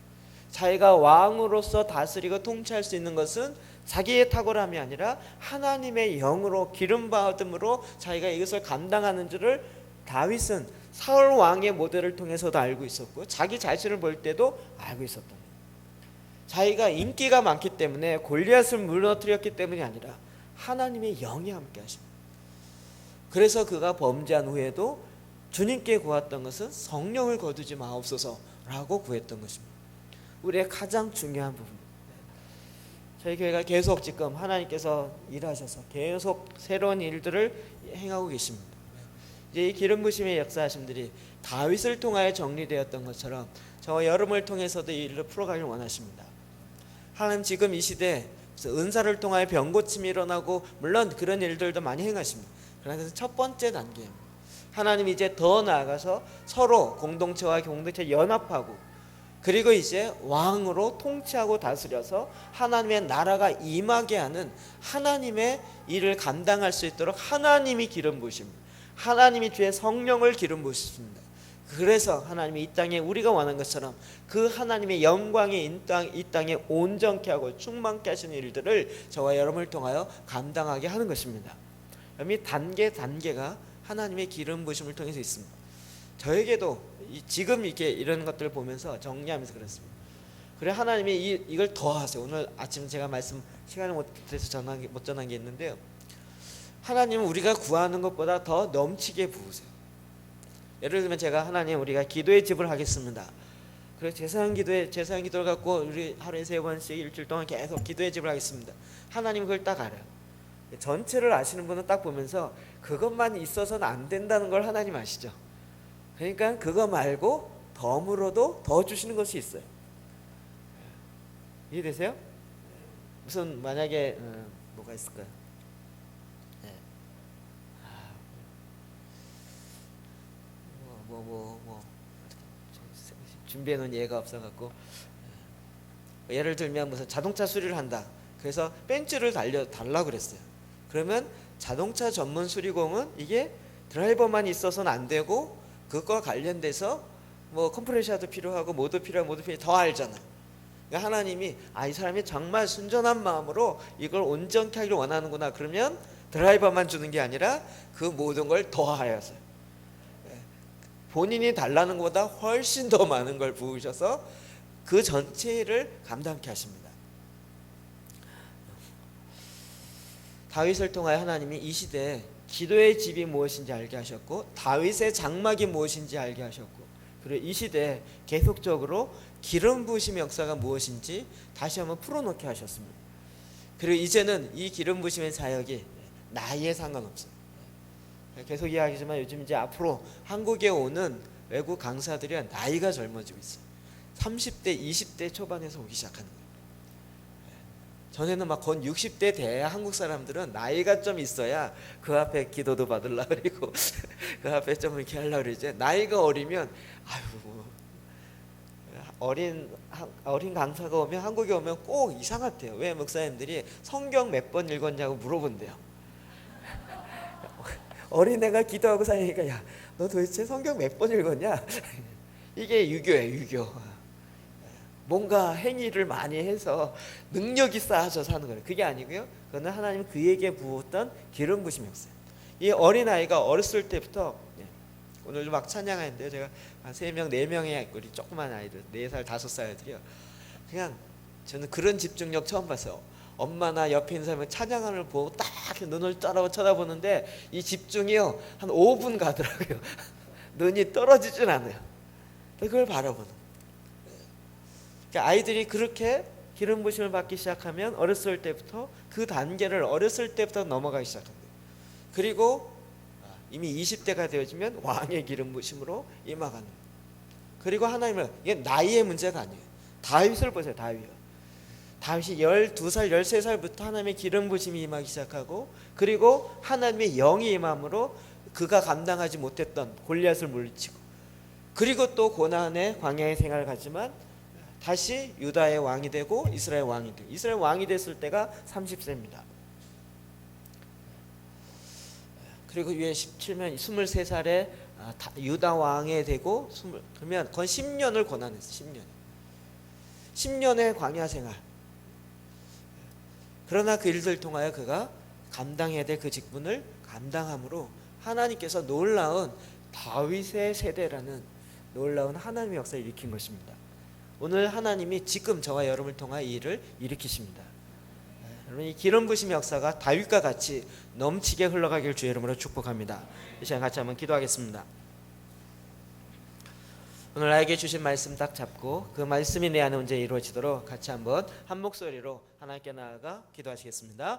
자기가 왕으로서 다스리고 통치할 수 있는 것은 자기의 탁월함이 아니라 하나님의 영으로 기름 받음으로 자기가 이것을 감당하는 줄을 다윗은 사울 왕의 모델을 통해서도 알고 있었고 자기 자신을 볼 때도 알고 있었던 거예요. 자기가 인기가 많기 때문에 골리앗을 무너뜨렸기 때문이 아니라 하나님의 영이 함께 하십니다. 그래서 그가 범죄한 후에도 주님께 구했던 것은 성령을 거두지 마옵소서라고 구했던 것입니다. 우리의 가장 중요한 부분. 저희 교회가 계속 지금 하나님께서 일하셔서 계속 새로운 일들을 행하고 계십니다. 이제 이 기름 부심의 역사하심들이 다윗을 통하여 정리되었던 것처럼 저와 여러분을 통해서도 이 일을 풀어가길 원하십니다. 하나님 지금 이 시대에 은사를 통하여 병고침이 일어나고 물론 그런 일들도 많이 행하십니다. 그러나 첫 번째 단계입니다. 하나님 이제 더 나아가서 서로 공동체와 공동체 연합하고 그리고 이제 왕으로 통치하고 다스려서 하나님의 나라가 임하게 하는 하나님의 일을 감당할 수 있도록 하나님이 기름 부으십니다. 하나님이 주의 성령을 기름 부으십니다. 그래서 하나님이 이 땅에 우리가 원하는 것처럼 그 하나님의 영광이 이 땅에 온전케 하고 충만케 하시는 일들을 저와 여러분을 통하여 감당하게 하는 것입니다. 이 단계가 하나님의 기름 부으심을 통해서 있습니다. 저에게도 지금 이렇게 이런 것들을 보면서 정리하면서 그랬습니다. 그래 하나님이 이걸 더 하세요. 오늘 아침 제가 말씀 시간을 못해서 못 전한 게 있는데요. 하나님은 우리가 구하는 것보다 더 넘치게 부으세요. 예를 들면 제가 하나님 우리가 기도의 집을 하겠습니다. 그래서 제사장 기도를 갖고 우리 하루에 3번씩 일주일 동안 계속 기도의 집을 하겠습니다. 하나님 그걸 딱 알아요. 전체를 아시는 분은 딱 보면서 그것만 있어서는 안 된다는 걸 하나님 아시죠. 그러니까 그거 말고 덤으로도 더 주시는 것이 있어요. 이해되세요? 무슨 만약에 뭐가 있을까요? 준비해놓은 예가 없어갖고 예를 들면 무슨 자동차 수리를 한다. 그래서 벤츠를 달라고 그랬어요. 그러면 자동차 전문 수리공은 이게 드라이버만 있어서는 안 되고 그것과 관련돼서 뭐 컴프레셔도 필요하고 모두 필요하고 더 알잖아요. 그러니까 하나님이 이 사람이 정말 순전한 마음으로 이걸 온전케 하기를 원하는구나. 그러면 드라이버만 주는 게 아니라 그 모든 걸 더하여서 본인이 달라는 것보다 훨씬 더 많은 걸 부으셔서 그 전체를 감당케 하십니다. 다윗을 통하여 하나님이 이 시대에 기도의 집이 무엇인지 알게 하셨고 다윗의 장막이 무엇인지 알게 하셨고 그리고 이 시대에 계속적으로 기름 부으심의 역사가 무엇인지 다시 한번 풀어놓게 하셨습니다. 그리고 이제는 이 기름 부으심의 사역이 나이에 상관없어요. 계속 이야기하지만 요즘 이제 앞으로 한국에 오는 외국 강사들이 나이가 젊어지고 있어요. 30대, 20대 초반에서 오기 시작하는 거예요. 전에는 막 건 60대 돼야 한국 사람들은 나이가 좀 있어야 그 앞에 기도도 받으려고 그러고 그 앞에 좀 이렇게 하려고 그러지. 나이가 어리면 어린 강사가 오면 한국에 오면 꼭 이상하대요. 왜 목사님들이 성경 몇 번 읽었냐고 물어본대요. 어린애가 기도하고 사니까 야, 너 도대체 성경 몇 번 읽었냐? 이게 유교예요, 유교. 뭔가 행위를 많이 해서 능력이 쌓아져서 하는 거예요. 그게 아니고요. 그거는 하나님 그에게 부었던 기름 부심이었어요. 이 어린아이가 어렸을 때부터 오늘도 막 찬양하는데 제가 한 3명, 4명의 우리 조그만 아이들 4살, 5살들이요. 그냥 저는 그런 집중력 처음 봤어요. 엄마나 옆에 있는 사람이 찬양하는 걸 보고 딱 눈을 쳐다보는데 이 집중이요 한 5분 가더라고요. 눈이 떨어지진 않아요. 그걸 바라보는. 그러니까 아이들이 그렇게 기름 부심을 받기 시작하면 어렸을 때부터 그 단계를 어렸을 때부터 넘어가기 시작합니다. 그리고 이미 20대가 되어지면 왕의 기름 부심으로 임하가는. 그리고 하나님을 이게 나이의 문제가 아니에요. 다윗을 보세요. 다윗이 12살, 13살부터 하나님의 기름 부심이 임하기 시작하고 그리고 하나님의 영이 임함으로 그가 감당하지 못했던 골리앗을 물리치고 그리고 또 고난의 광야의 생활을 가지만 다시 유다의 왕이 되고 이스라엘 왕이 되고 이스라엘 왕이 됐을 때가 30세입니다. 그리고 유에 17년 23살에 유다 왕이 되고 그러면 거의 10년을 고난했어요. 10년의 광야 생활. 그러나 그 일들 통하여 그가 감당해야 될 그 직분을 감당함으로 하나님께서 놀라운 다윗의 세대라는 놀라운 하나님의 역사를 일으킨 것입니다. 오늘 하나님이 지금 저와 여러분을 통하여 이 일을 일으키십니다. 여러분 이 기름 부심의 역사가 다윗과 같이 넘치게 흘러가길 주의 이름으로 축복합니다. 이 시간 같이 한번 기도하겠습니다. 오늘 나에게 주신 말씀 딱 잡고 그 말씀이 내 안에 언제 이루어지도록 같이 한번 한 목소리로 하나님께 나아가 기도하시겠습니다.